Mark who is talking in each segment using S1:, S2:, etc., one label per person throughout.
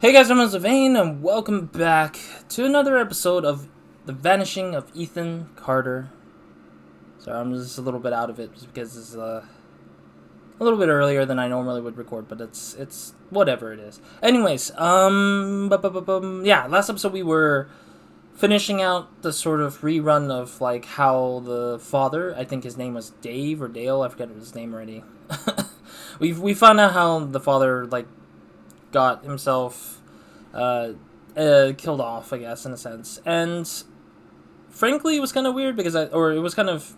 S1: Hey guys, I'm RozaldVaneGAME, and welcome back to another episode of The Vanishing of Ethan Carter. Sorry, I'm just a little bit out of it just because it's a little bit earlier than I normally would record, but it's whatever it is. Anyways, yeah, last episode we were finishing out the sort of rerun of like how the father, I think his name was Dave or Dale, I forget his name already. we found out how the father like got himself killed off, I guess, in a sense. And frankly, it was kind of weird because it was kind of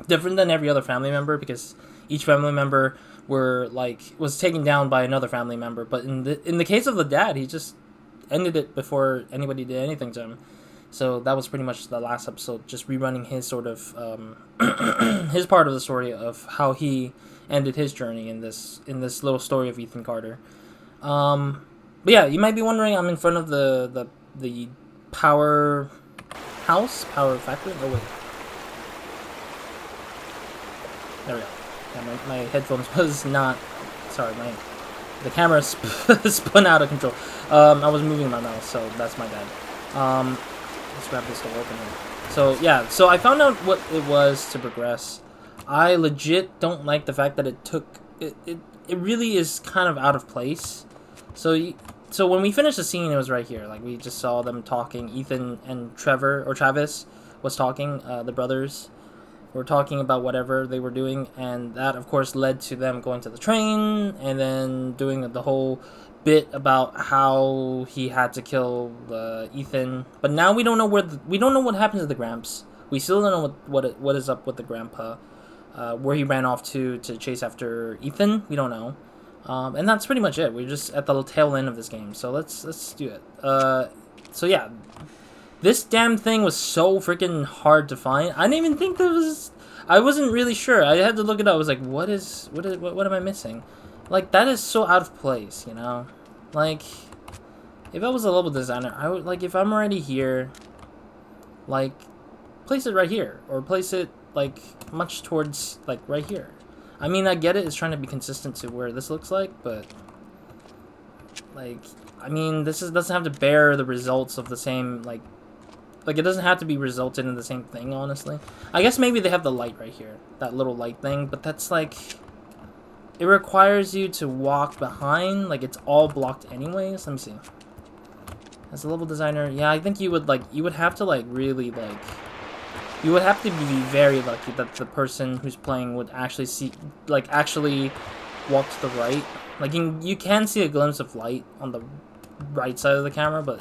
S1: different than every other family member because each family member was taken down by another family member. But in the case of the dad, he just ended it before anybody did anything to him. So that was pretty much the last episode, just rerunning his sort of his part of the story of how he ended his journey in this little story of Ethan Carter. But yeah, you might be wondering, I'm in front of the power factory. Oh wait, there we go. Yeah, my headphones was not. Sorry, the camera spun out of control. I was moving my mouse, so that's my bad. Let's grab this door open here. So yeah, so I found out what it was to progress. I legit don't like the fact that it took it. It really is kind of out of place. So when we finished the scene, it was right here. Like, we just saw them talking. Ethan and Travis was talking. The brothers were talking about whatever they were doing. And that, of course, led to them going to the train. And then doing the whole bit about how he had to kill Ethan. But now we don't know we don't know what happened to the Gramps. We still don't know what is up with the grandpa. Where he ran off to chase after Ethan. We don't know. And that's pretty much it. We're just at the tail end of this game, so let's do it. So yeah, this damn thing was so freaking hard to find. I didn't even think there was. I wasn't really sure. I had to look it up. I was like, what am I missing? Like, that is so out of place, you know. Like, if I was a level designer, I would, like, if I'm already here, like, place it right here, or place it like much towards like right here. I mean, I get it, it's trying to be consistent to where this looks like, but, like, I mean, doesn't have to bear the results of the same, like, it doesn't have to be resulted in the same thing, honestly. I guess maybe they have the light right here, that little light thing, but that's, like, it requires you to walk behind, like, it's all blocked anyways. Let me see. As a level designer, yeah, I think you would have to, like, really, like, you would have to be very lucky that the person who's playing would actually actually walk to the right. Like, you can see a glimpse of light on the right side of the camera, but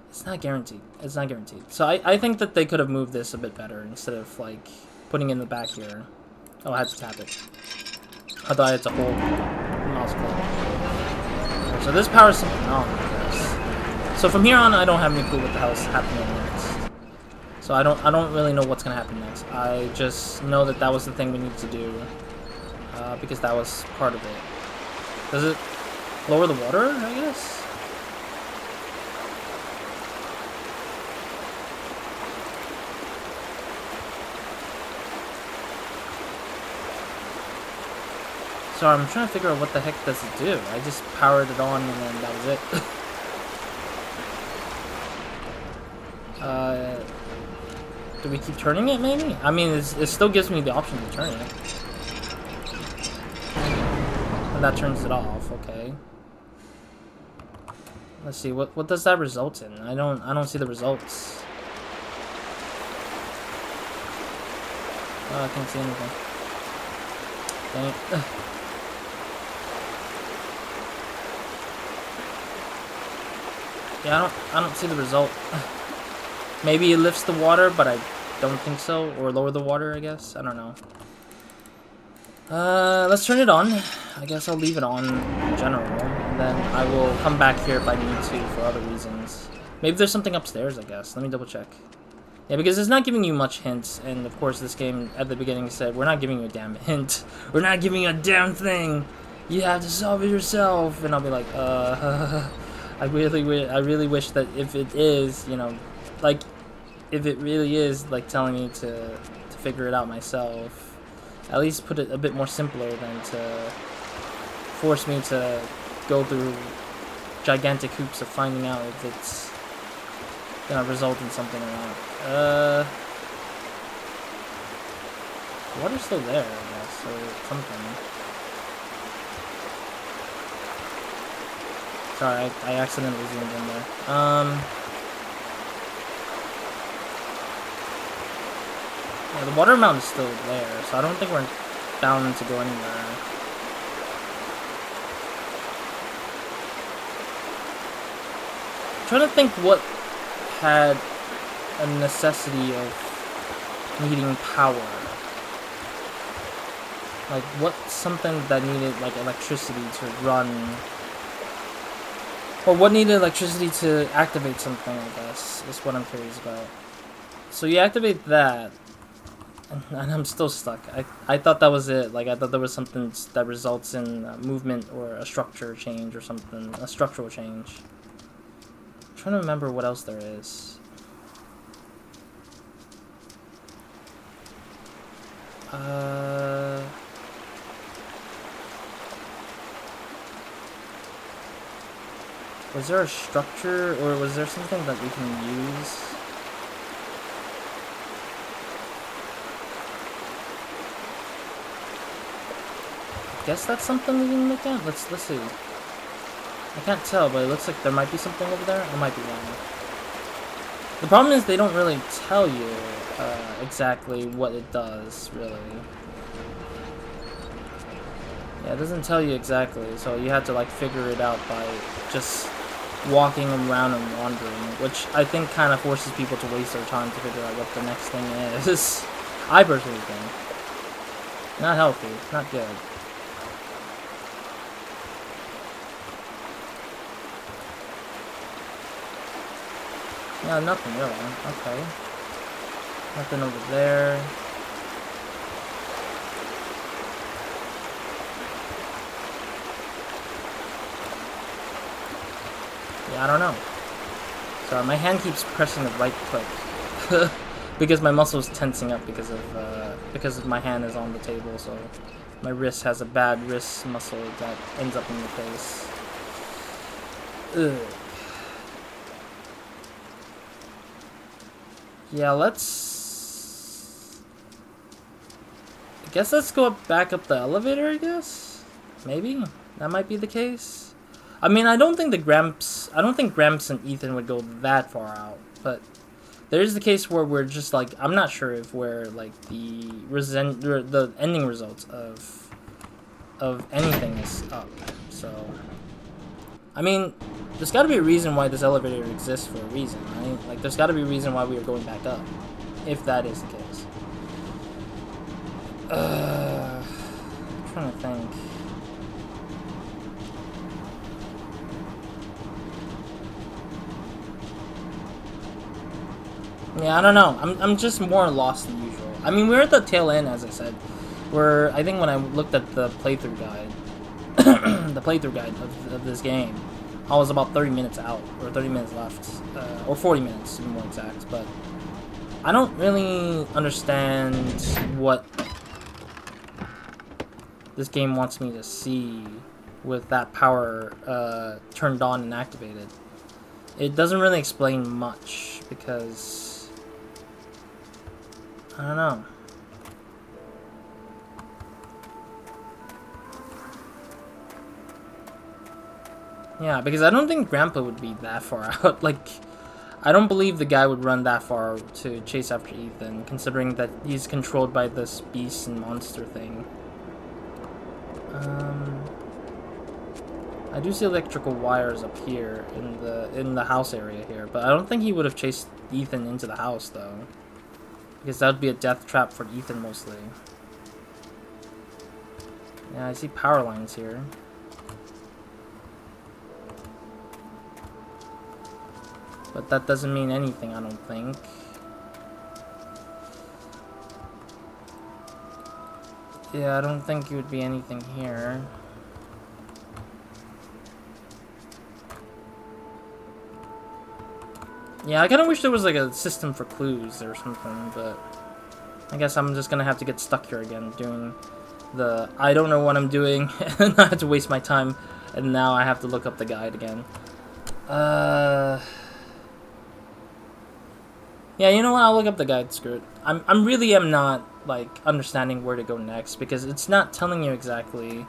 S1: it's not guaranteed. It's not guaranteed. So I think that they could have moved this a bit better instead of, like, putting it in the back here. Oh, I had to tap it. I thought I had to hold mouse click. So this power something on, I guess. So from here on, I don't have any clue what the hell's happening next. So I don't really know what's gonna happen next. I just know that was the thing we need to do, because that was part of it. Does it lower the water, I guess? So I'm trying to figure out what the heck does it do. I just powered it on and then that was it. Do we keep turning it, maybe? I mean, it still gives me the option to turn it. And that turns it off, okay. Let's see, what does that result in? I don't see the results. Oh, I can't see anything. Dang it. Yeah, I don't see the result. Maybe it lifts the water, but I don't think so. Or lower the water, I guess. I don't know. Let's turn it on. I guess I'll leave it on in general. And then I will come back here if I need to for other reasons. Maybe there's something upstairs, I guess. Let me double check. Yeah, because it's not giving you much hints. And, of course, this game at the beginning said, we're not giving you a damn hint. We're not giving you a damn thing. You have to solve it yourself. And I'll be like, I really wish that if it is, you know, like, if it really is, like, telling me to figure it out myself, at least put it a bit more simpler than to force me to go through gigantic hoops of finding out if it's gonna result in something or not. Water's still there, I guess, or something. Sorry, I accidentally zoomed in there. Yeah, the water mountain is still there, so I don't think we're bound to go anywhere. I'm trying to think what had a necessity of needing power. Like, what's something that needed, like, electricity to run? Or what needed electricity to activate something, I guess, is what I'm curious about. So you activate that, and I'm still stuck. I thought that was it. Like, I thought there was something that results in movement or a structure change or something. A structural change. I'm trying to remember what else there is. Was there a structure, or was there something that we can use? I guess that's something we can look at. Let's see. I can't tell, but it looks like there might be something over there. I might be wrong. The problem is they don't really tell you exactly what it does, really. Yeah, it doesn't tell you exactly, so you have to like figure it out by just walking around and wandering, which I think kind of forces people to waste their time to figure out what the next thing is. I personally think. Not healthy, not good. Yeah, nothing really. Okay. Nothing over there. Yeah, I don't know. Sorry, my hand keeps pressing the right click because my muscle is tensing up because my hand is on the table, so my wrist has a bad wrist muscle that ends up in the face. Ugh. Yeah, I guess let's go back up the elevator, I guess? Maybe? That might be the case. I mean, I don't think Gramps and Ethan would go that far out, but there is the case where we're just like, I'm not sure if we're like the ending results of anything is up, so. I mean, there's got to be a reason why this elevator exists for a reason, right? Like, there's got to be a reason why we are going back up, if that is the case. I'm trying to think. Yeah, I don't know. I'm just more lost than usual. I mean, we're at the tail end, as I said. I think when I looked at the playthrough guide, of this game, I was about 30 minutes out, or 30 minutes left, or 40 minutes to be more exact, but I don't really understand what this game wants me to see with that power turned on and activated. It doesn't really explain much, because I don't know. Yeah, because I don't think Grandpa would be that far out. Like, I don't believe the guy would run that far to chase after Ethan, considering that he's controlled by this beast and monster thing. I do see electrical wires up here in the house area here, but I don't think he would have chased Ethan into the house though, because that would be a death trap for Ethan mostly. Yeah, I see power lines here. But that doesn't mean anything, I don't think. Yeah, I don't think it would be anything here. Yeah, I kind of wish there was like a system for clues or something, but I guess I'm just gonna have to get stuck here again doing the I don't know what I'm doing and I have to waste my time, and now I have to look up the guide again. Yeah, you know what? I'll look up the guide. Screw it. I'm really am not like understanding where to go next because it's not telling you exactly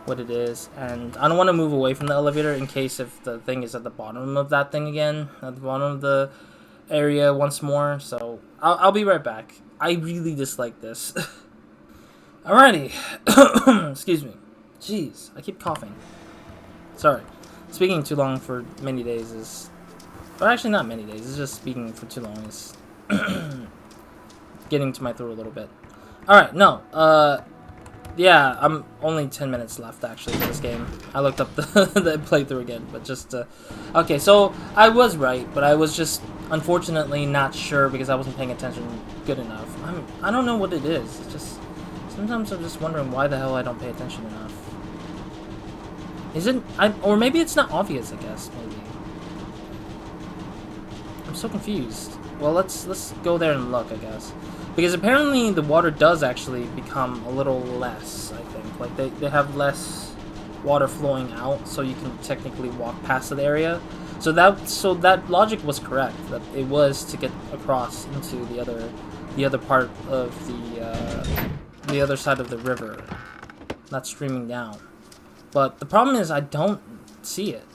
S1: what it is, and I don't want to move away from the elevator in case if the thing is at the bottom of that thing again, at the bottom of the area once more. So I'll be right back. I really dislike this. Alrighty. Excuse me. Jeez, I keep coughing. Sorry. Speaking too long for many days is... But actually not many days, it's just speaking for too long is... getting to my throat a little bit. Alright, no. Yeah, I'm only 10 minutes left actually for this game. I looked up the, the playthrough again, but just okay, so I was right, but I was just unfortunately not sure because I wasn't paying attention good enough. I don't know what it is. It's just sometimes I'm just wondering why the hell I don't pay attention enough. Is it or maybe it's not obvious, I guess, maybe. I'm so confused. Well, let's go there and look, I guess. Because apparently the water does actually become a little less, I think. Like, they have less water flowing out, so you can technically walk past the area. So that logic was correct. That it was to get across into the other part of the other side of the river. Not streaming down. But the problem is I don't see it.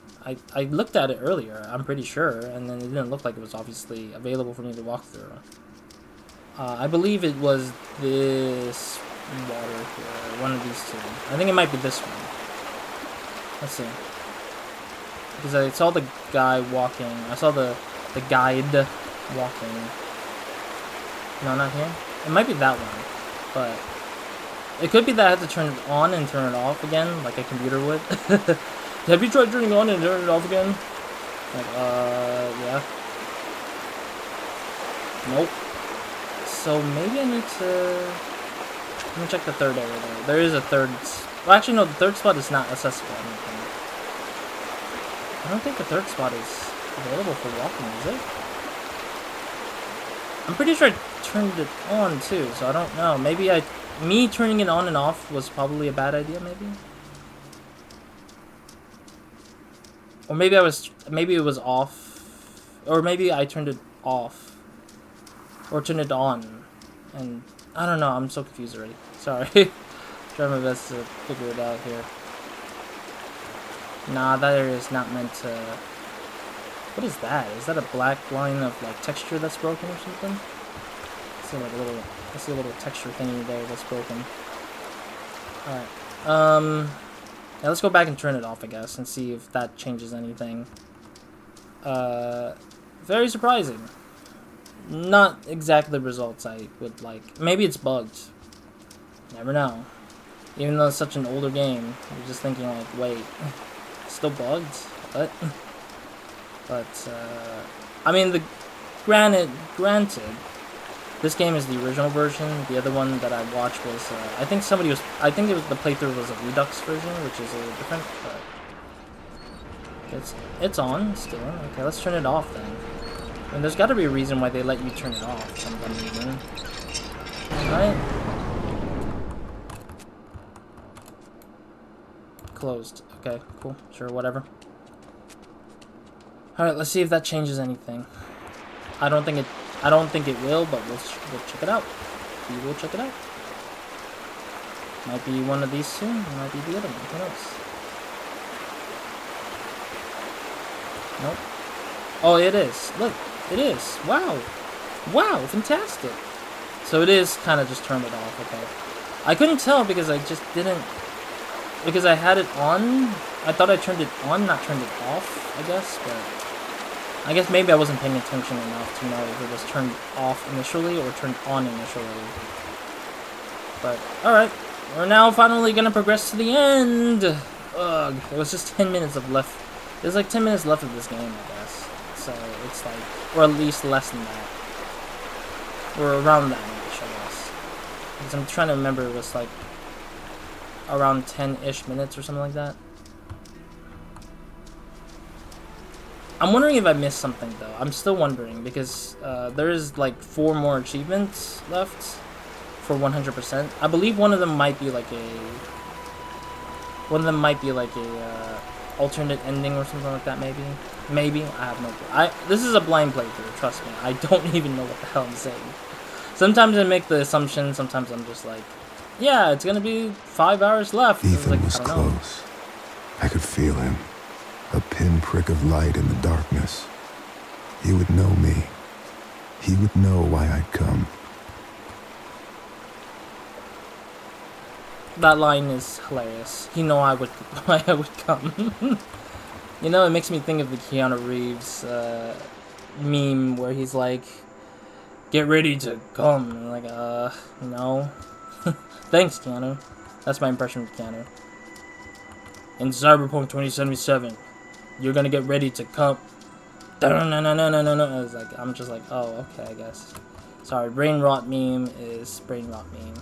S1: I looked at it earlier, I'm pretty sure, and then it didn't look like it was obviously available for me to walk through. I believe it was this water here, one of these two. I think it might be this one. Let's see. Because I saw the guy walking. I saw the guide walking. No, not here. It might be that one, but it could be that I have to turn it on and turn it off again, like a computer would. Have you tried turning it on and turning it off again? Like, yeah. Nope. So maybe I need to... Let me check the third area there. There is a third... Well, actually, no, the third spot is not accessible, I don't think. I don't think the third spot is available for walking, is it? I'm pretty sure I turned it on, too, so I don't know. Maybe me turning it on and off was probably a bad idea, maybe? Or maybe maybe it was off. Or maybe I turned it off. Or turned it on. And I don't know, I'm so confused already. Sorry. Try my best to figure it out here. Nah, that area is not meant to... What is that? Is that a black line of like texture that's broken or something? I see a little texture thingy there that's broken. Alright. Yeah, let's go back and turn it off, I guess, and see if that changes anything. Very surprising. Not exactly the results I would like. Maybe it's bugged. Never know. Even though it's such an older game, you're just thinking like, wait, still bugged? What? But, I mean, granted, this game is the original version. The other one that I watched was, I think it was the playthrough was a Redux version, which is a little different, but it's on still. Okay, let's turn it off then. And there's got to be a reason why they let you turn it off for some reason. Right? Closed. Okay, cool. Sure, whatever. Alright, let's see if that changes anything. I don't think it will, but we'll check it out. We will check it out. Might be one of these soon. It might be the other one. Who knows? Nope. Oh, it is. Look, it is. Wow. Wow, fantastic. So it is kind of just turned it off. Okay. I couldn't tell because I just didn't... Because I had it on. I thought I turned it on, not turned it off, I guess, but... I guess maybe I wasn't paying attention enough to know if it was turned off initially or turned on initially. But, alright. We're now finally gonna progress to the end! Ugh. It was just 10 minutes of left. There's like 10 minutes left of this game, I guess. So, it's like... Or at least less than that. Or around that much, I guess. Because I'm trying to remember, it was like... around 10-ish minutes or something like that. I'm wondering if I missed something, though. I'm still wondering, because there is, like, 4 more achievements left for 100%. I believe one of them might be, like, a... alternate ending or something like that, maybe. Maybe, I have no clue. This is a blind playthrough, trust me. I don't even know what the hell I'm saying. Sometimes I make the assumption, sometimes I'm just like, yeah, it's gonna be 5 hours left.
S2: Ethan
S1: was
S2: was close. I could feel him. A pinprick of light in the darkness. He would know me. He would know why I'd come.
S1: That line is hilarious. He know why I would come. You know, it makes me think of the Keanu Reeves meme where he's like, "Get ready to come." And like, no. Thanks, Keanu. That's my impression of Keanu. In Cyberpunk 2077, you're gonna get ready to come. No. I'm just like, oh, okay, I guess. Sorry, brain rot meme is brain rot meme.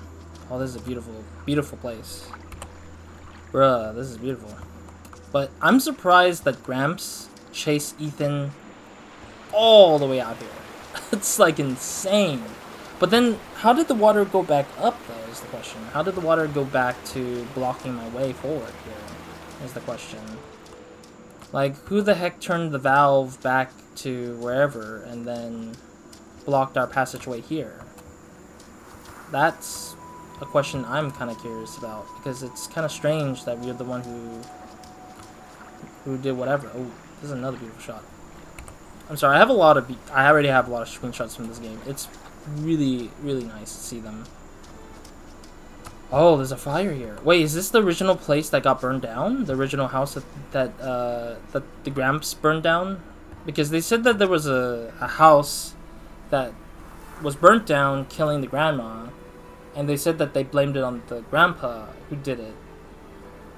S1: Oh, this is a beautiful, beautiful place. Bruh, this is beautiful. But I'm surprised that Gramps chased Ethan all the way out here. It's like insane. But then, how did the water go back up, though, is the question. How did the water go back to blocking my way forward here, is the question. Like, who the heck turned the valve back to wherever and then blocked our passageway here? That's a question I'm kind of curious about, because it's kind of strange that we're the one who did whatever. Oh, this is another beautiful shot. I'm sorry, I already have a lot of screenshots from this game. It's really, really nice to see them. Oh, there's a fire here. Wait, is this the original place that got burned down? The original house that the Gramps burned down? Because they said that there was a house that was burnt down, killing the grandma. And they said that they blamed it on the grandpa who did it.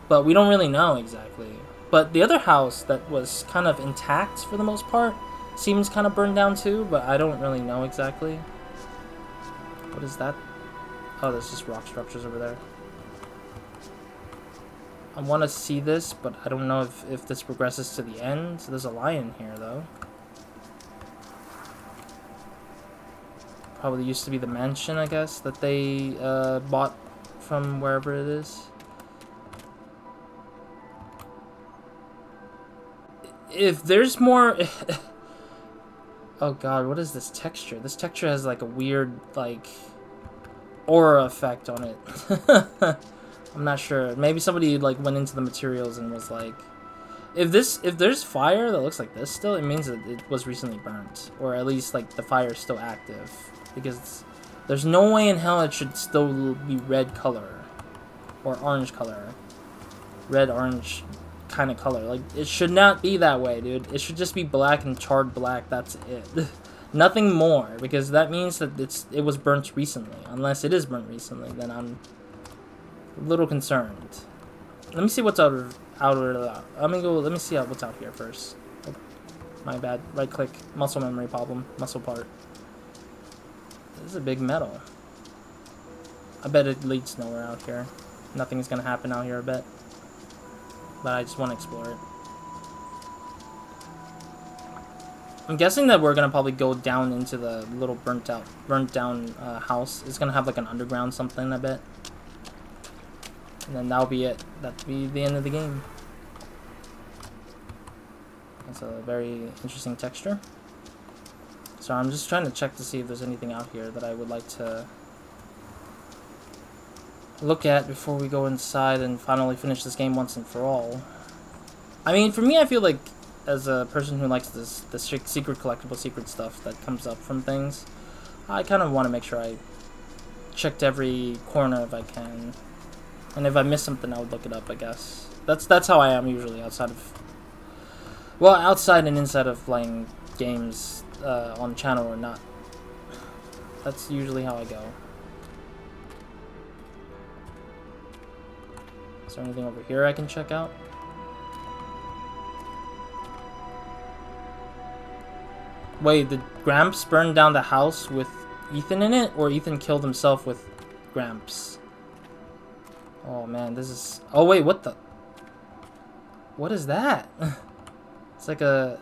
S1: But we don't really know exactly. But the other house that was kind of intact for the most part seems kind of burned down too, but I don't really know exactly. What is that? Oh, there's just rock structures over there. I want to see this, but I don't know if this progresses to the end. There's a lion here, though. Probably used to be the mansion, I guess, that they bought from wherever it is. If there's more... Oh god, what is this texture? This texture has like a weird, like, aura effect on it. I'm not sure. Maybe somebody like went into the materials and was like, if there's fire that looks like this still, it means that it was recently burnt, or at least like the fire is still active, because there's no way in hell it should still be red color or orange color, red orange kind of color. Like, it should not be that way, dude. It should just be black and charred black. That's it. Nothing more, because that means that it was burnt recently. Unless it is burnt recently, then I'm a little concerned. Let me see what's out of let me see what's out here first. Oh, my bad. Right click. Muscle memory problem. Muscle part. This is a big metal. I bet it leads nowhere out here. Nothing's gonna happen out here, I bet. But I just want to explore it. I'm guessing that we're gonna probably go down into the little burnt down house. It's gonna have like an underground something, I bet. And then that'll be it. That'll be the end of the game. That's a very interesting texture. So I'm just trying to check to see if there's anything out here that I would like to look at before we go inside and finally finish this game once and for all. I mean, for me, I feel like, as a person who likes the secret collectible secret stuff that comes up from things, I kind of want to make sure I checked every corner if I can. And if I miss something, I would look it up, I guess. That's how I am usually outside and inside of playing games on the channel or not. That's usually how I go. Is there anything over here I can check out? Wait, did Gramps burn down the house with Ethan in it? Or Ethan killed himself with Gramps? Oh man, this is... Oh wait, what the... What is that? It's like a...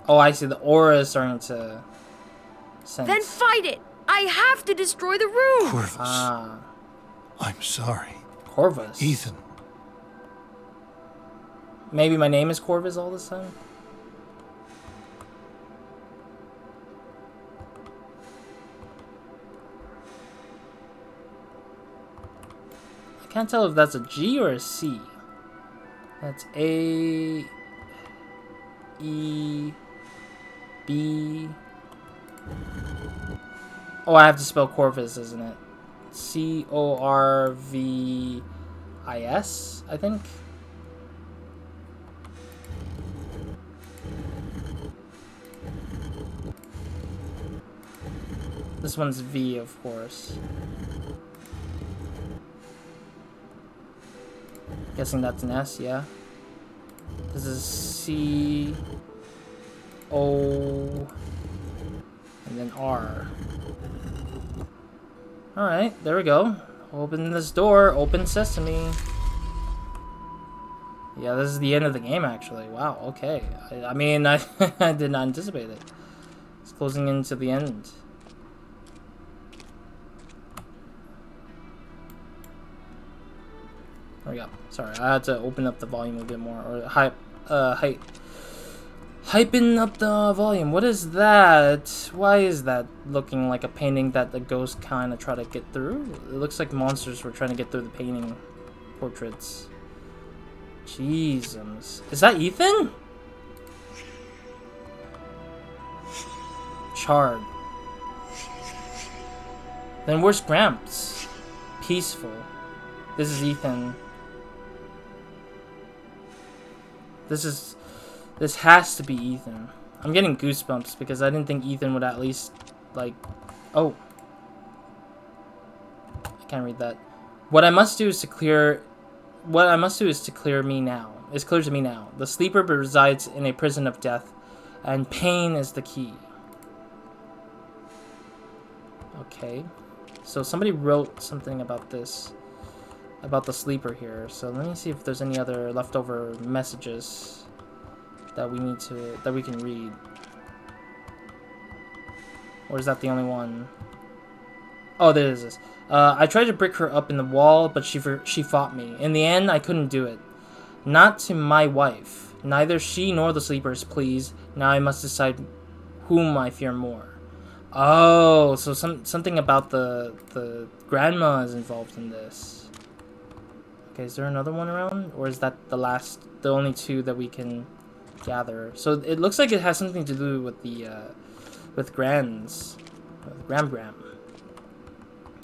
S1: Oh, I see, the aura is starting to sense.
S3: Then fight it! I have to destroy the room!
S4: Corvus.
S1: Ah.
S4: I'm sorry.
S1: Corvus.
S4: Ethan.
S1: Maybe my name is Corvus all this time? I can't tell if that's a G or a C. That's A, E, B. Oh, I have to spell Corvus, isn't it? C-O-R-V-I-S, I think. This one's V, of course. Guessing that's an S, yeah. This is C, O, and then R. Alright, there we go. Open this door. Open sesame. Yeah, this is the end of the game, actually. Wow, okay. I mean, I did not anticipate it. It's closing into the end. There we go. Sorry, I had to open up the volume a bit more. Or hyping up the volume. What is that? Why is that looking like a painting that the ghost kind of try to get through? It looks like monsters were trying to get through the painting portraits. Jesus. Is that Ethan? Charred. Then where's Gramps? Peaceful. This is Ethan. This has to be Ethan. I'm getting goosebumps because I didn't think Ethan would at least, like... Oh. I can't read that. What I must do is to clear me now. It's clear to me now. The sleeper resides in a prison of death, and pain is the key. Okay. So somebody wrote something about this. About the sleeper here. So let me see if there's any other leftover messages that we can read. Or is that the only one? Oh, there is this. I tried to brick her up in the wall, but she fought me. In the end, I couldn't do it. Not to my wife. Neither she nor the sleepers, please. Now I must decide whom I fear more. Oh, so something about the grandma is involved in this. Okay, is there another one around? Or is that the only two that we can gather? So it looks like it has something to do with the, with Gram.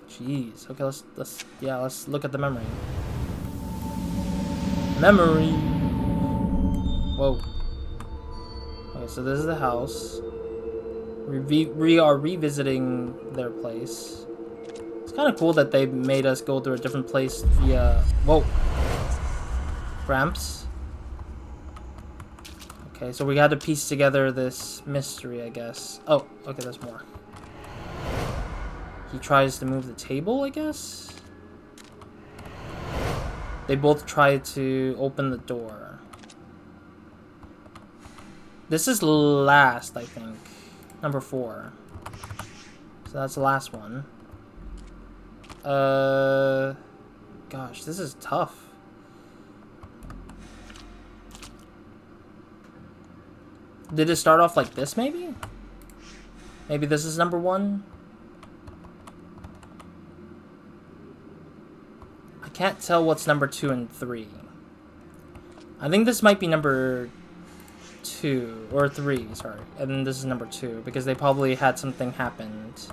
S1: Jeez. Okay, let's look at the memory. Whoa. Okay, so this is the house. We are revisiting their place. It's kind of cool that they made us go through a different place via... Whoa. Gramps. Okay, so we had to piece together this mystery, I guess. Oh, okay, there's more. He tries to move the table, I guess? They both try to open the door. This is last, I think. Number 4. So that's the last one. Gosh, this is tough. Did it start off like this, maybe? Maybe this is number 1? I can't tell what's number 2 and 3. I think this might be number 2, or 3, sorry. And then this is number 2, because they probably had something happened.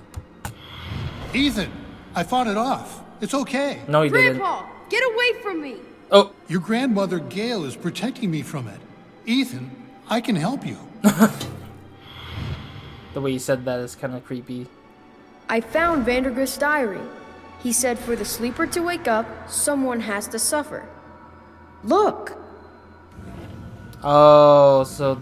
S4: Ethan, I fought it off. It's okay.
S1: No, he didn't.
S3: Grandpa, get away from me!
S1: Oh!
S4: Your grandmother, Gail, is protecting me from it. Ethan, I can help you.
S1: The way you said that is kind of creepy.
S5: I found Vandergrift's diary. He said for the sleeper to wake up, someone has to suffer. Look!
S1: Oh, so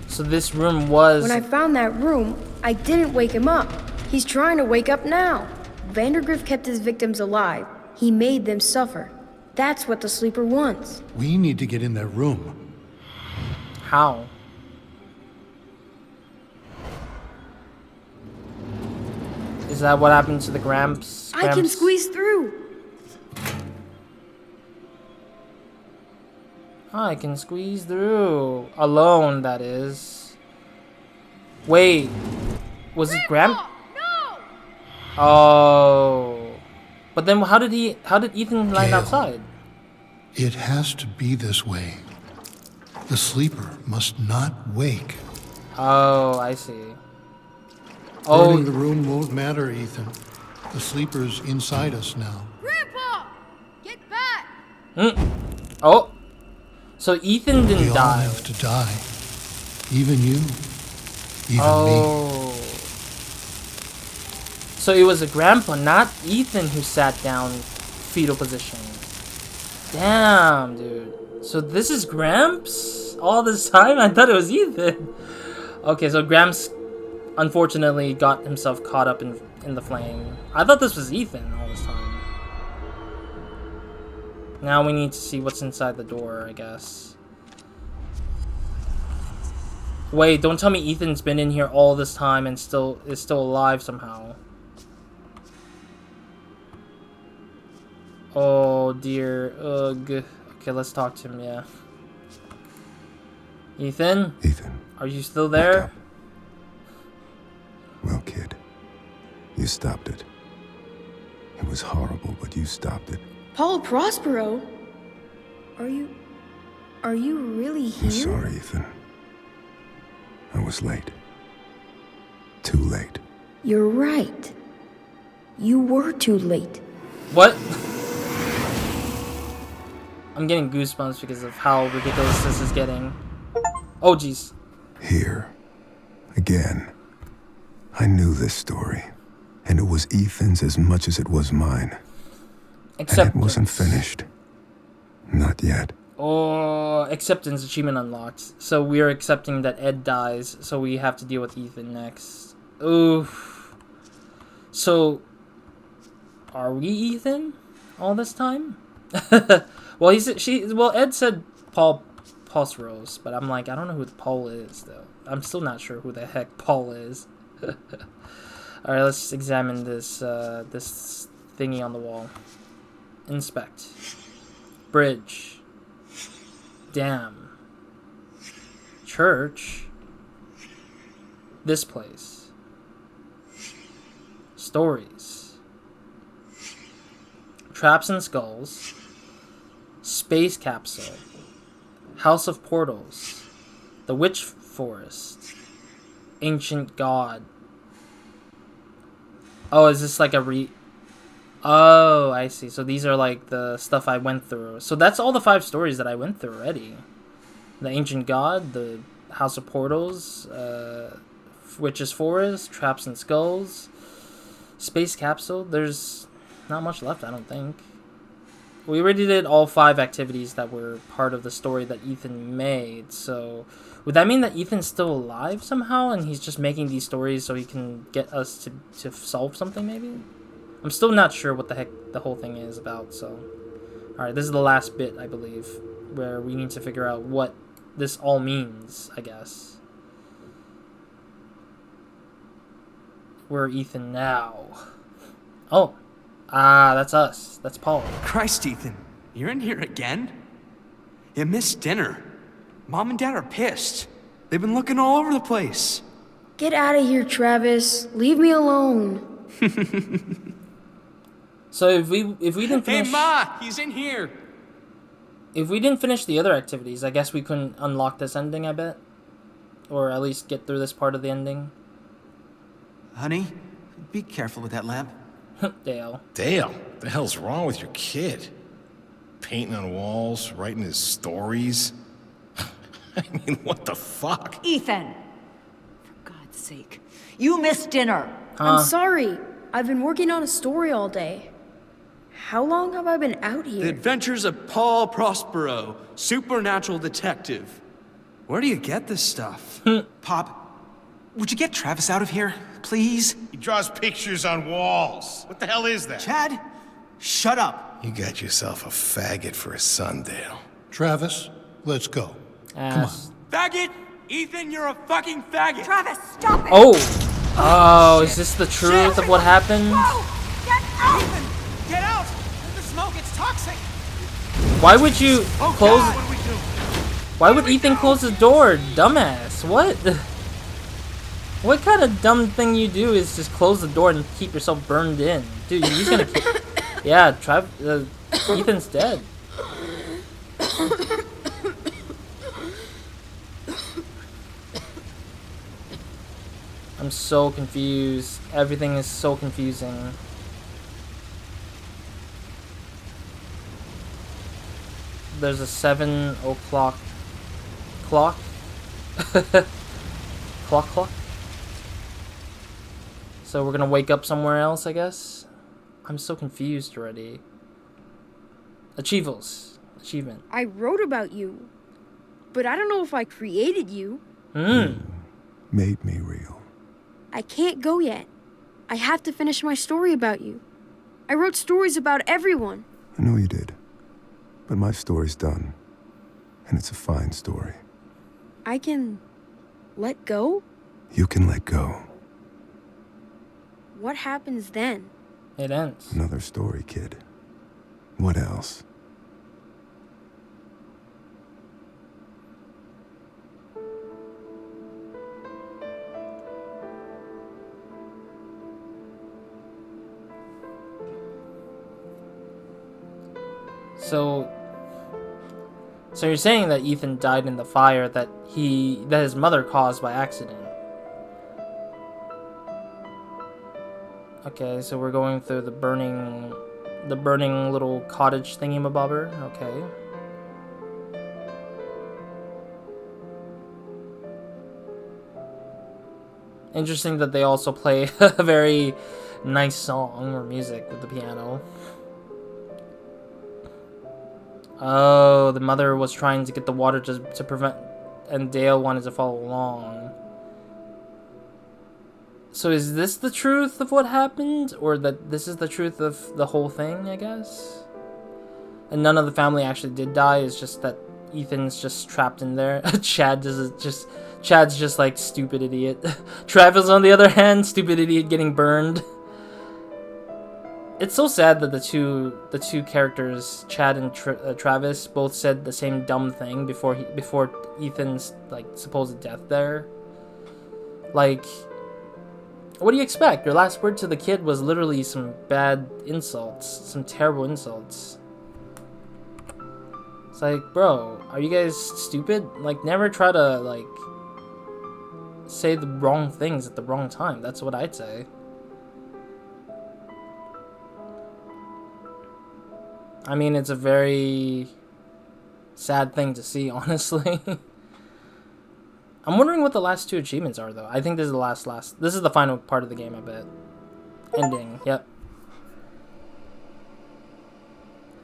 S1: so this room was...
S5: When I found that room, I didn't wake him up. He's trying to wake up now. Vandergrift kept his victims alive. He made them suffer. That's what the sleeper wants.
S4: We need to get in that room.
S1: How? Is that what happened to the Gramps?
S5: I can squeeze through.
S1: I can squeeze through. Alone, that is. Wait. Was it Gramps?
S3: No!
S1: Oh. But then how did Ethan land
S4: Gale.
S1: outside?
S4: It has to be this way. The sleeper must not wake.
S1: Oh, I see.
S4: Burning the
S1: Oh,
S4: room won't matter, Ethan. The sleeper's inside us now.
S3: Grandpa! Get back!
S1: oh. So Ethan
S4: We
S1: didn't
S4: all
S1: die.
S4: have to die. Even you. Even me.
S1: Oh. So it was a grandpa, not Ethan, who sat down fetal position. Damn, dude. So this is Gramps all this time? I thought it was Ethan. Okay, so Gramps unfortunately got himself caught up in the flame. I thought this was Ethan all this time. Now we need to see what's inside the door, I guess. Wait, don't tell me Ethan's been in here all this time and is still alive somehow. Oh dear. Ugh. Okay, let's talk to him, yeah. Ethan?
S2: Ethan,
S1: Are you still
S2: wake
S1: there?
S2: up. Well, kid, you stopped it. It was horrible, but you stopped it.
S5: Paul Prospero? Are you really
S2: I'm
S5: here?
S2: sorry, Ethan. I was late. Too late.
S5: You're right. You were too late.
S1: What? I'm getting goosebumps because of how ridiculous this is getting. Oh, jeez.
S2: Here. Again. I knew this story. And it was Ethan's as much as it was mine.
S1: Except
S2: And it wasn't finished. Not yet.
S1: Oh, acceptance achievement unlocked. So we're accepting that Ed dies, so we have to deal with Ethan next. Oof. So, are we Ethan all this time? Well, Ed said Paul Rose, but I'm like, I don't know who Paul is though. I'm still not sure who the heck Paul is. All right, let's examine this this thingy on the wall. Inspect. Bridge. Dam. Church. This place. Stories. Traps and Skulls. Space Capsule. House of Portals. The Witch Forest. Ancient God. Oh, is this like a Oh, I see. So these are like the stuff I went through. So that's all the 5 stories that I went through already. The Ancient God, the House of Portals, Witch's Forest, Traps and Skulls, Space Capsule. There's not much left, I don't think. We already did all 5 activities that were part of the story that Ethan made. So would that mean that Ethan's still alive somehow and he's just making these stories so he can get us to solve something maybe? I'm still not sure what the heck the whole thing is about, so... Alright, this is the last bit, I believe, where we need to figure out what this all means, I guess. We're Ethan now. Oh. Ah, that's us. That's Paul.
S6: Christ, Ethan, you're in here again? You missed dinner. Mom and Dad are pissed. They've been looking all over the place.
S5: Get out of here, Travis. Leave me alone.
S1: So if we didn't finish...
S6: Hey, Ma, he's in here.
S1: If we didn't finish the other activities, I guess we couldn't unlock this ending, I bet. Or at least get through this part of the ending.
S6: Honey, be careful with that lamp.
S1: Dale.
S7: Dale, the hell's wrong with your kid? Painting on walls, writing his stories. I mean, what the fuck?
S8: Ethan! For God's sake. You missed dinner!
S5: I'm sorry. I've been working on a story all day. How long have I been out
S6: The
S5: here?
S6: Adventures of Paul Prospero, supernatural detective. Where do you get this stuff?
S9: Pop, would you get Travis out of here, please?
S7: He draws pictures on walls. What the hell is that?
S9: Chad, shut up.
S7: You got yourself a faggot for a son, Dale.
S4: Travis, let's go.
S1: Ass.
S6: Faggot! Ethan, you're a fucking faggot!
S8: Travis, stop it!
S1: Oh, is this the truth of what happened?
S8: Get out!
S9: Ethan, get out! The smoke, it's toxic.
S1: Why would you close...
S6: What do we do?
S1: Why would Ethan close the door? Dumbass. What? What kind of dumb thing you do is just close the door and keep yourself burned in? Dude, he's gonna kill... Yeah, Ethan's dead. I'm so confused. Everything is so confusing. There's a 7 o'clock clock. clock. So we're gonna wake up somewhere else, I guess. I'm so confused already. Achievement.
S5: I wrote about you, but I don't know if I created you.
S2: You made me real.
S5: I can't go yet. I have to finish my story about you. I wrote stories about everyone.
S2: I know you did. But my story's done. And it's a fine story.
S5: I can let go?
S2: You can let go.
S5: What happens then?
S1: It ends.
S2: Another story, kid. What else?
S1: So you're saying that Ethan died in the fire that his mother caused by accident. Okay, so we're going through the burning little cottage thingy-mabobber. Okay. Interesting that they also play a very nice song or music with the piano. Oh, the mother was trying to get the water to prevent, and Dale wanted to follow along. So is this the truth of what happened? Or that this is the truth of the whole thing, I guess? And none of the family actually did die, it's just that Ethan's just trapped in there. Chad's just like stupid idiot. Travis, on the other hand, stupid idiot getting burned. It's so sad that the two characters, Chad and Travis, both said the same dumb thing before Ethan's like supposed death there. Like, what do you expect? Your last word to the kid was literally some bad insults, some terrible insults. It's like, bro, are you guys stupid? Like, never try to like say the wrong things at the wrong time. That's what I'd say. I mean, it's a very sad thing to see, honestly. I'm wondering what the last two achievements are, though. I think this is the last. This is the final part of the game, I bet. Ending, yep.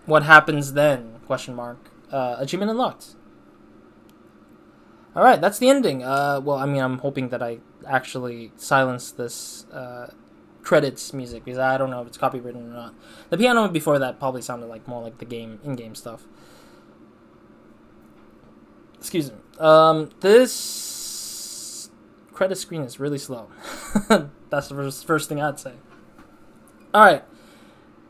S1: What happens then? Question mark. Achievement unlocked. Alright, that's the ending. Well, I mean, I'm hoping that I actually silence this, credits music, because I don't know if it's copywritten or not. The piano before that probably sounded like more like the in-game stuff. Excuse me. This credit screen is really slow. That's the first thing I'd say. Alright.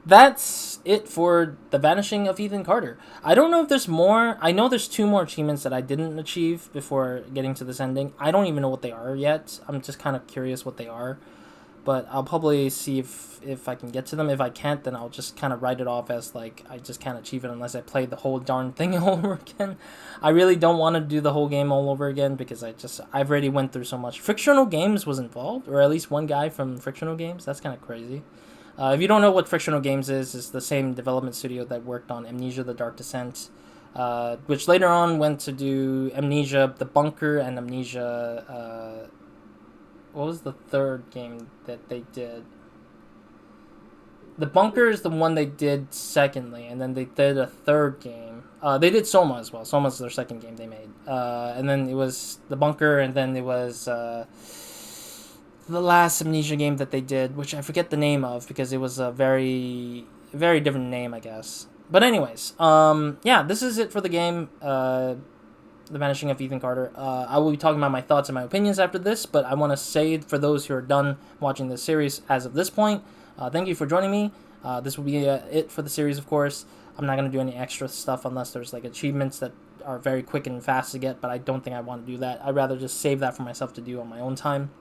S1: That's it for The Vanishing of Ethan Carter. I don't know if there's more. I know there's 2 more achievements that I didn't achieve before getting to this ending. I don't even know what they are yet. I'm just kind of curious what they are. But I'll probably see if I can get to them. If I can't, then I'll just kind of write it off as, like, I just can't achieve it unless I play the whole darn thing all over again. I really don't want to do the whole game all over again because I've already went through so much. Frictional Games was involved, or at least one guy from Frictional Games. That's kind of crazy. If you don't know what Frictional Games is, it's the same development studio that worked on Amnesia: The Dark Descent, which later on went to do Amnesia: The Bunker and Amnesia... what was the third game that they did? The Bunker is the one they did secondly, and then they did a third game. They did Soma as well. Soma's their second game they made. And then it was The Bunker, and then it was the last Amnesia game that they did, which I forget the name of because it was a very, very different name, I guess. But anyways, yeah, this is it for the game. The Vanishing of Ethan Carter. I will be talking about my thoughts and my opinions after this, but I want to say for those who are done watching this series as of this point, thank you for joining me. This will be it for the series, of course. I'm not going to do any extra stuff unless there's like achievements that are very quick and fast to get, but I don't think I want to do that. I'd rather just save that for myself to do on my own time.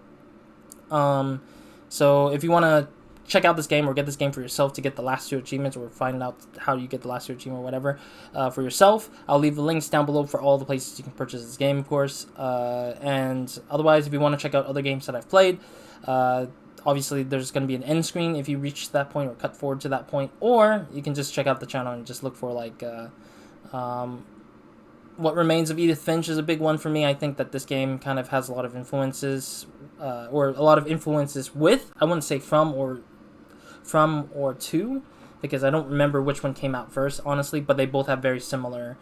S1: So if you want to check out this game or get this game for yourself to get the last 2 achievements, or find out how you get the last 2 achievements or whatever for yourself, I'll leave the links down below for all the places you can purchase this game, of course. And otherwise, if you want to check out other games that I've played, obviously there's going to be an end screen if you reach that point or cut forward to that point, or you can just check out the channel and just look for like What Remains of Edith Finch is a big one for me. I think that this game kind of has a lot of influences, or a lot of influences with, I wouldn't say from or to, because I don't remember which one came out first, honestly, but they both have very similar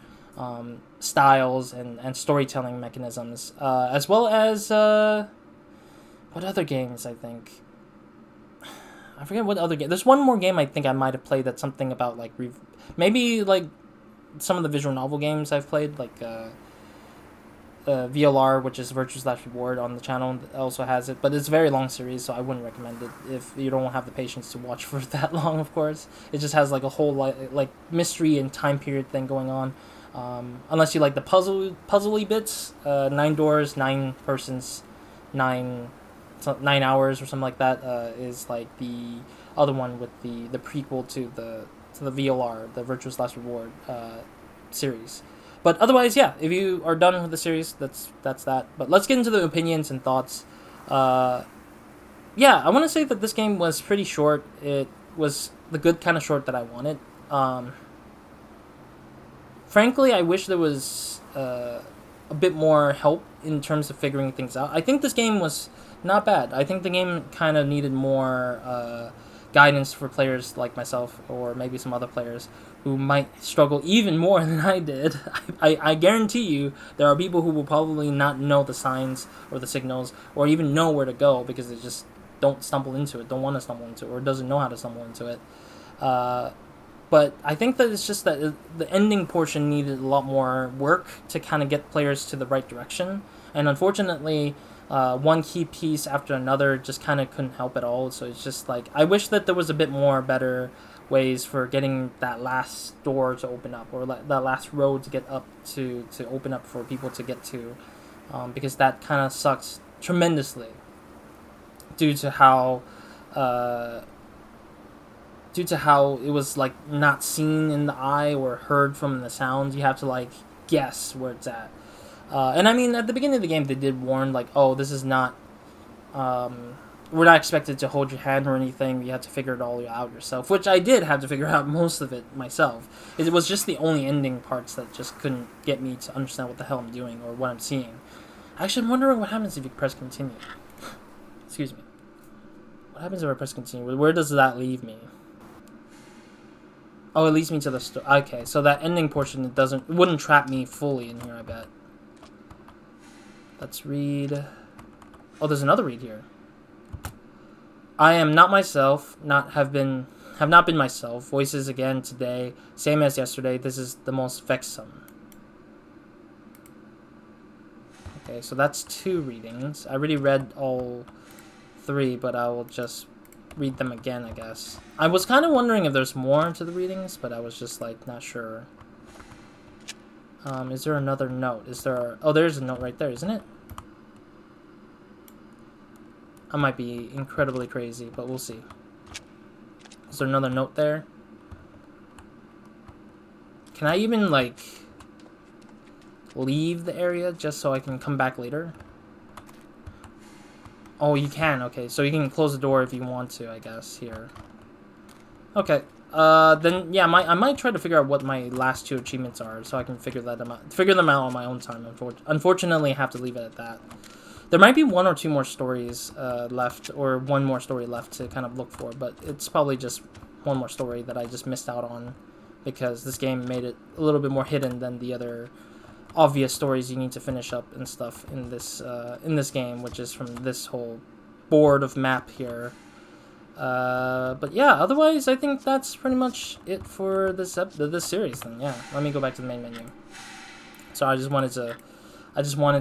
S1: styles and storytelling mechanisms, as well as, what other games, I think? I forget what other game. There's one more game I think I might have played that's something about, like, maybe, like, some of the visual novel games I've played, like, VLR, which is Virtue/Reward on the channel, also has it, but it's a very long series, so I wouldn't recommend it if you don't have the patience to watch for that long, of course. It just has, like, a whole, like mystery and time period thing going on. Unless you like the puzzly bits, 9 doors, 9 persons, 9 hours or something like that, is like the other one with the prequel to the VLR, the Virtue/Reward series. But otherwise, yeah, if you are done with the series, that's that. But let's get into the opinions and thoughts. Yeah, I want to say that this game was pretty short. It was the good kind of short that I wanted. Frankly, I wish there was a bit more help in terms of figuring things out. I think this game was not bad. I think the game kind of needed more guidance for players like myself, or maybe some other players who might struggle even more than I did. I guarantee you there are people who will probably not know the signs or the signals, or even know where to go, because they just don't stumble into it, don't want to stumble into it, or doesn't know how to stumble into it. But I think that it's just that the ending portion needed a lot more work to kind of get players to the right direction. And unfortunately, one key piece after another just kind of couldn't help at all. So it's just like, I wish that there was a bit more better ways for getting that last door to open up, or that last road to get up to open up for people to get to, because that kind of sucks tremendously due to how it was like not seen in the eye or heard from the sounds. You have to like guess where it's at. And I mean, at the beginning of the game, they did warn, like, oh, this is not, we're not expected to hold your hand or anything. You have to figure it all out yourself, which I did have to figure out most of it myself. It was just the only ending parts that just couldn't get me to understand what the hell I'm doing or what I'm seeing. Actually, I'm wondering what happens if you press continue. Excuse me. What happens if I press continue? Where does that leave me? Oh, it leads me to the store. Okay, so that ending portion, it wouldn't trap me fully in here, I bet. Let's read. Oh, there's another read here. I am not myself, have not been myself. Voices again today, same as yesterday. This is the most vexsome. Okay, so that's 2 readings. I already read all 3, but I will just read them again, I guess. I was kind of wondering if there's more to the readings, but I was just like not sure. Is there another note? Oh, there's a note right there, isn't it? I might be incredibly crazy, but we'll see. Is there another note there? Can I even, like, leave the area just so I can come back later? Oh, you can. Okay, so you can close the door if you want to, I guess, here. Okay. Then, yeah, I might try to figure out what my last 2 achievements are, so I can figure them out on my own time. Unfortunately, I have to leave it at that. There might be 1 or 2 more stories left, or 1 more story left to kind of look for, but it's probably just 1 more story that I just missed out on, because this game made it a little bit more hidden than the other obvious stories you need to finish up and stuff in this game, which is from this whole board of map here. But yeah, otherwise I think that's pretty much it for this series. Then yeah, let me go back to the main menu. So I just wanted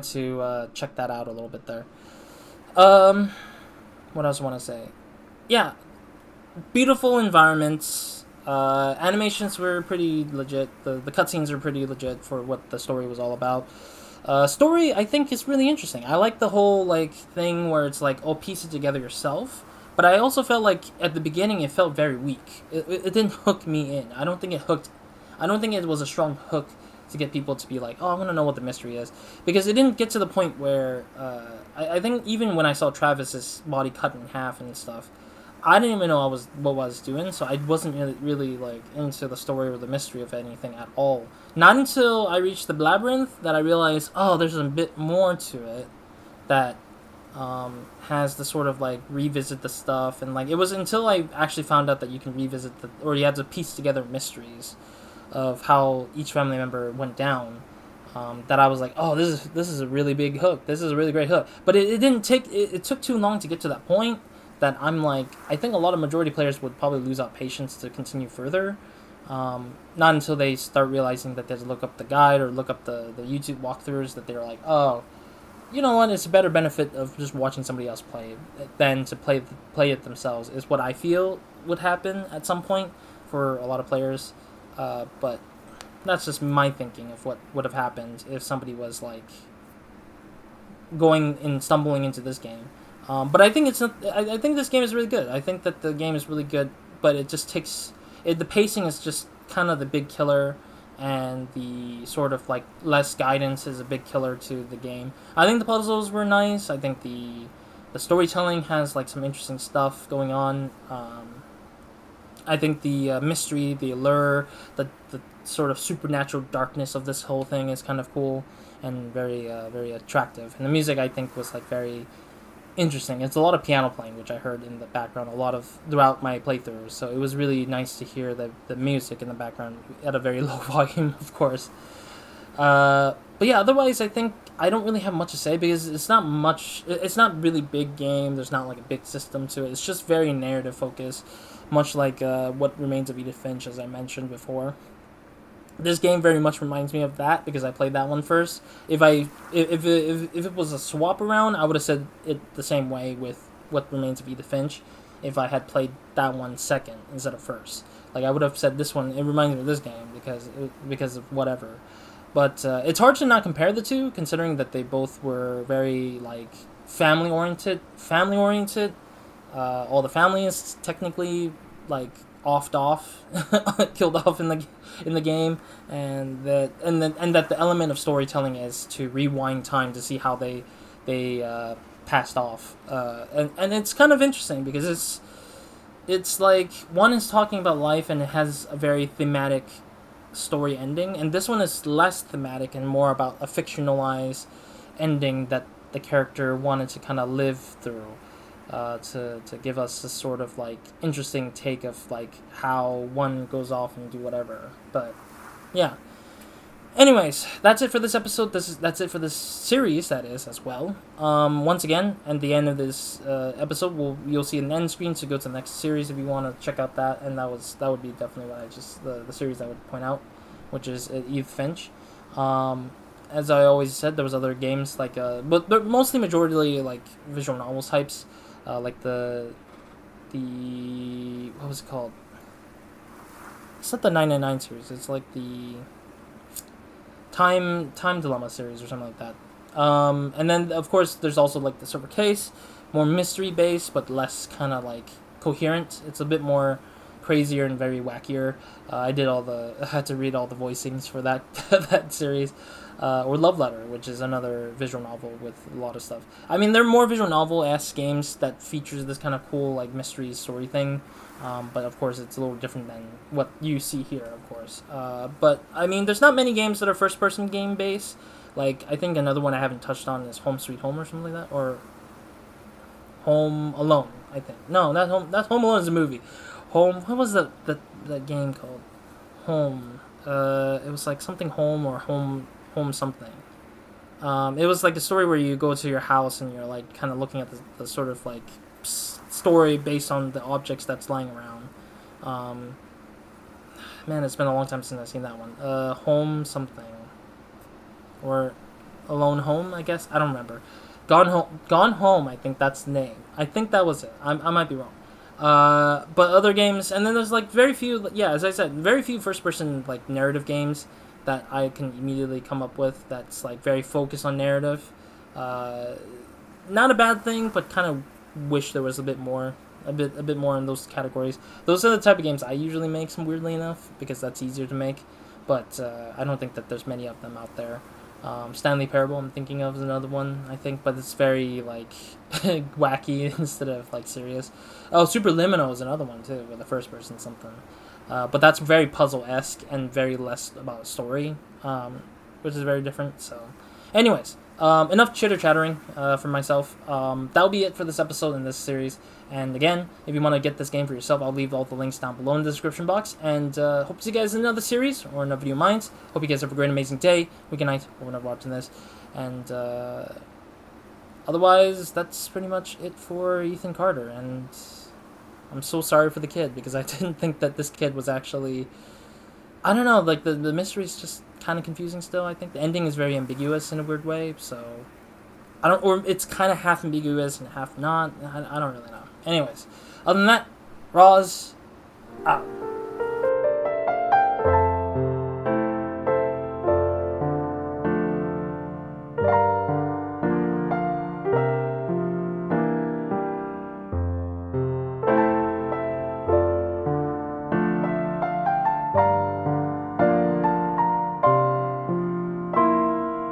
S1: to check that out a little bit there. What else I want to say? Yeah, beautiful environments. Animations were pretty legit. The cutscenes are pretty legit for what the story was all about. Story, I think, is really interesting. I like the whole like thing where it's like, oh, piece it together yourself. But I also felt like at the beginning it felt very weak. It didn't hook me in. I don't think it hooked. I don't think it was a strong hook to get people to be like, oh, I want to know what the mystery is, because it didn't get to the point where I think even when I saw Travis's body cut in half and stuff, I didn't even know what I was doing, so I wasn't really like into the story or the mystery of anything at all. Not until I reached the labyrinth that I realized, oh, there's a bit more to it that has to sort of like revisit the stuff, and like it was until I actually found out that you can revisit or you had to piece together mysteries of how each family member went down. That I was like, oh, this is a really big hook. This is a really great hook. But it didn't take. It took too long to get to that point. That I'm like, I think a lot of majority players would probably lose out patience to continue further. Not until they start realizing that they have to look up the guide or look up the YouTube walkthroughs, that they're like, oh, you know what? It's a better benefit of just watching somebody else play it than to play it themselves. Is what I feel would happen at some point for a lot of players. But that's just my thinking of what would have happened if somebody was like going and stumbling into this game. But I think it's not, I think this game is really good. I think that the game is really good, but it just takes the pacing is just kind of the big killer, and the sort of like less guidance is a big killer to the game. I think the puzzles were nice. I think the storytelling has like some interesting stuff going on. I think the mystery, the allure, the sort of supernatural darkness of this whole thing is kind of cool and very very attractive. And the music, I think, was like very interesting. It's a lot of piano playing, which I heard in the background a lot of throughout my playthroughs. So it was really nice to hear the music in the background at a very low volume, of course. But yeah, otherwise I think I don't really have much to say, because it's not much. It's not really big game. There's not like a big system to it. It's just very narrative focused, much like What Remains of Edith Finch, as I mentioned before. This game very much reminds me of that, because I played that one first. If it was a swap around, I would have said it the same way with What Remains of Edith Finch, if I had played that one second instead of first. Like, I would have said this one, it reminds me of this game because of whatever. But it's hard to not compare the two, considering that they both were very like family oriented. All the family is technically like offed off, killed off in the game, and that the element of storytelling is to rewind time to see how they passed off, and it's kind of interesting, because it's like one is talking about life and it has a very thematic story ending, and this one is less thematic and more about a fictionalized ending that the character wanted to kind of live through. To give us this sort of like interesting take of like how one goes off and do whatever. But yeah. Anyways, that's it for this episode. That's it for this series, that is, as well. Once again, at the end of this episode, you'll see an end screen to go to the next series if you want to check out that, and that would be definitely what the series I would point out, which is Edith Finch. As I always said, there was other games like but they're mostly majority like visual novel types. Like the what was it called? It's not the 999 series. It's like the Time Dilemma series or something like that. And then of course there's also like the Silver Case, more mystery based but less kind of like coherent. It's a bit more crazier and very wackier. I had to read all the voicings for that that series. Or Love Letter, which is another visual novel with a lot of stuff. I mean, they're more visual novel-esque games that features this kind of cool, like, mystery story thing. But, of course, it's a little different than what you see here, of course. But, I mean, there's not many games that are first-person game-based. Like, I think another one I haven't touched on is Home Sweet Home or something like that. Or Home Alone, I think. No, that's Home Alone is a movie. What was that game called? Home. It was like something Home or Home something. It was like a story where you go to your house and you're like kind of looking at the sort of like story based on the objects that's lying around. Man, it's been a long time since I've seen that one. Home something, or Alone Home, I guess. I don't remember. Gone Home. I think that's the name. I think that was it. I might be wrong. But other games, and then there's like very few, yeah, as I said, very few first-person like narrative games that I can immediately come up with that's like very focused on narrative. Not a bad thing, but kind of wish there was a bit more in those categories. Those are the type of games I usually make, some weirdly enough, because that's easier to make. But I don't think that there's many of them out there. Stanley Parable I'm thinking of is another one, I think, but it's very like wacky instead of like serious. Oh, Superliminal is another one too, with a first person something. But that's very puzzle-esque and very less about story, which is very different. So, anyways, enough chitter-chattering from myself. That'll be it for this episode in this series. And again, if you want to get this game for yourself, I'll leave all the links down below in the description box. And hope to see you guys in another series or another video of mine. Hope you guys have a great, amazing day, week, and night, or whenever watching this. And otherwise, that's pretty much it for Ethan Carter. And I'm so sorry for the kid, because I didn't think that this kid was actually... I don't know, like, the mystery's just kind of confusing still, I think. The ending is very ambiguous in a weird way, so... or it's kind of half ambiguous and half not. I don't really know. Anyways, other than that, Roz out.